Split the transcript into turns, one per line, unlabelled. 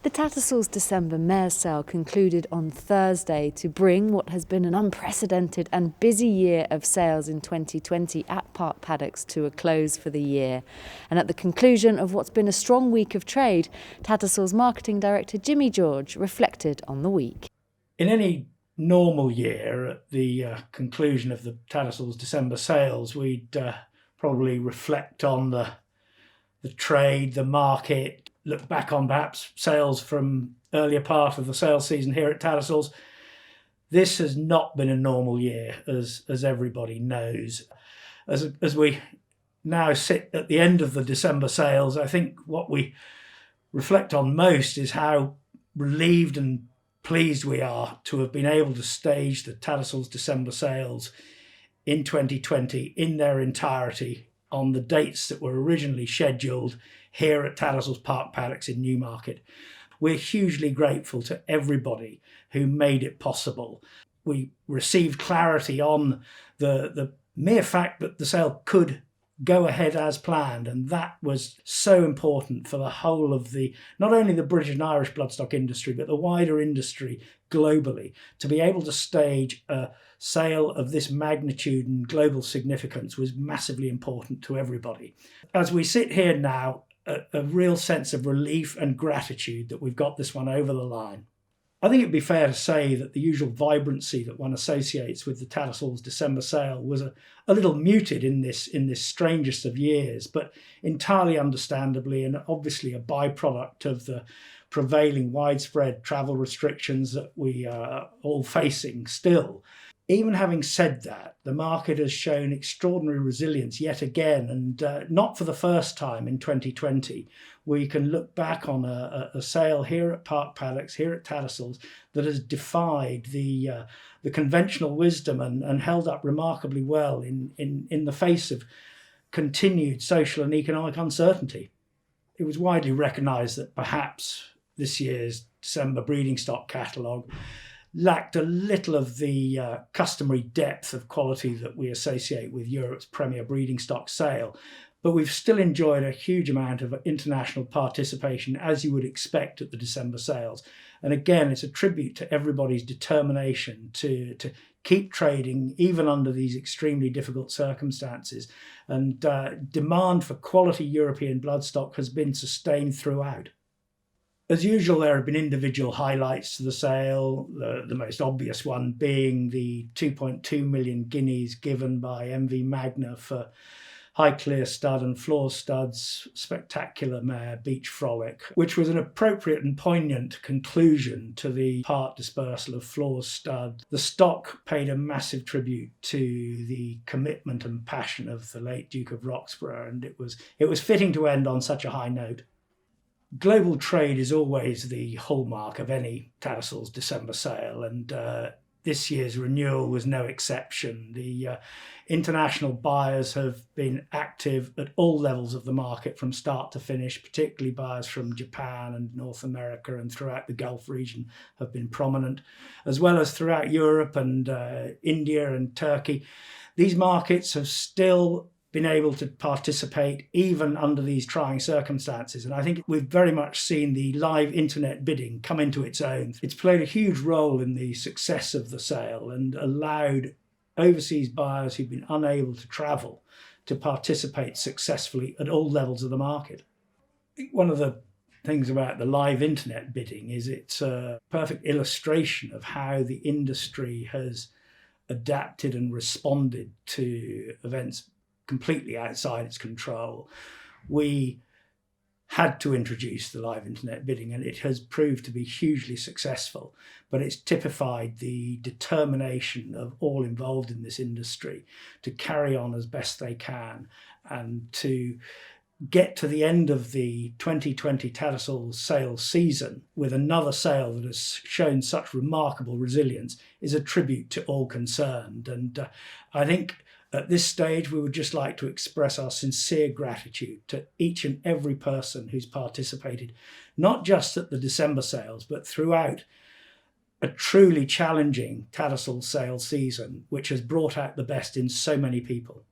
The Tattersalls December Mare sale concluded on Thursday to bring what has been an unprecedented and busy year of sales in 2020 at Park Paddocks to a close for the year. And at the conclusion of what's been a strong week of trade, Tattersalls Marketing Director Jimmy George reflected on the week.
In any normal year, at the conclusion of the Tattersalls December sales, we'd probably reflect on the trade, the market, look back on perhaps sales from earlier part of the sales season here at Tattersalls. This has not been a normal year, as everybody knows. As we now sit at the end of the December sales, I think what we reflect on most is how relieved and pleased we are to have been able to stage the Tattersalls December sales in 2020 in their entirety on the dates that were originally scheduled here at Tattersalls Park Paddocks in Newmarket. We're hugely grateful to everybody who made it possible. We received clarity on the mere fact that the sale could go ahead as planned, and that was so important for the whole of not only the British and Irish bloodstock industry, but the wider industry globally. To be able to stage a sale of this magnitude and global significance was massively important to everybody. As we sit here now, a real sense of relief and gratitude that we've got this one over the line. I think it'd be fair to say that the usual vibrancy that one associates with the Tattersalls December sale was a little muted in this strangest of years, but entirely understandably and obviously a byproduct of the prevailing widespread travel restrictions that we are all facing still. Even having said that, the market has shown extraordinary resilience yet again, and not for the first time in 2020. We can look back on a sale here at Park Paddocks, here at Tattersalls, that has defied the conventional wisdom and held up remarkably well in the face of continued social and economic uncertainty. It was widely recognised that perhaps this year's December breeding stock catalogue lacked a little of the customary depth of quality that we associate with Europe's premier breeding stock sale. But we've still enjoyed a huge amount of international participation, as you would expect at the December sales. And again, it's a tribute to everybody's determination to keep trading, even under these extremely difficult circumstances. And demand for quality European bloodstock has been sustained throughout. As usual, there have been individual highlights to the sale, the most obvious one being the 2.2 million guineas given by MV Magna for High Clear Stud and Floor Stud's spectacular mare Beach Frolic, which was an appropriate and poignant conclusion to the part dispersal of Floor Stud. The stock paid a massive tribute to the commitment and passion of the late Duke of Roxburgh, and it was fitting to end on such a high note. Global trade is always the hallmark of any Tattersalls December sale, and this year's renewal was no exception. The international buyers have been active at all levels of the market from start to finish, particularly buyers from Japan and North America and throughout the Gulf region have been prominent, as well as throughout Europe and India and Turkey. These markets have still been able to participate even under these trying circumstances. And I think we've very much seen the live internet bidding come into its own. It's played a huge role in the success of the sale and allowed overseas buyers who've been unable to travel to participate successfully at all levels of the market. I think one of the things about the live internet bidding is it's a perfect illustration of how the industry has adapted and responded to events completely outside its control. We had to introduce the live internet bidding, and it has proved to be hugely successful, but it's typified the determination of all involved in this industry to carry on as best they can and to get to the end of the 2020 Tattersalls sales season with another sale that has shown such remarkable resilience is a tribute to all concerned. And I think at this stage, we would just like to express our sincere gratitude to each and every person who's participated, not just at the December sales, but throughout a truly challenging Tattersalls sales season, which has brought out the best in so many people.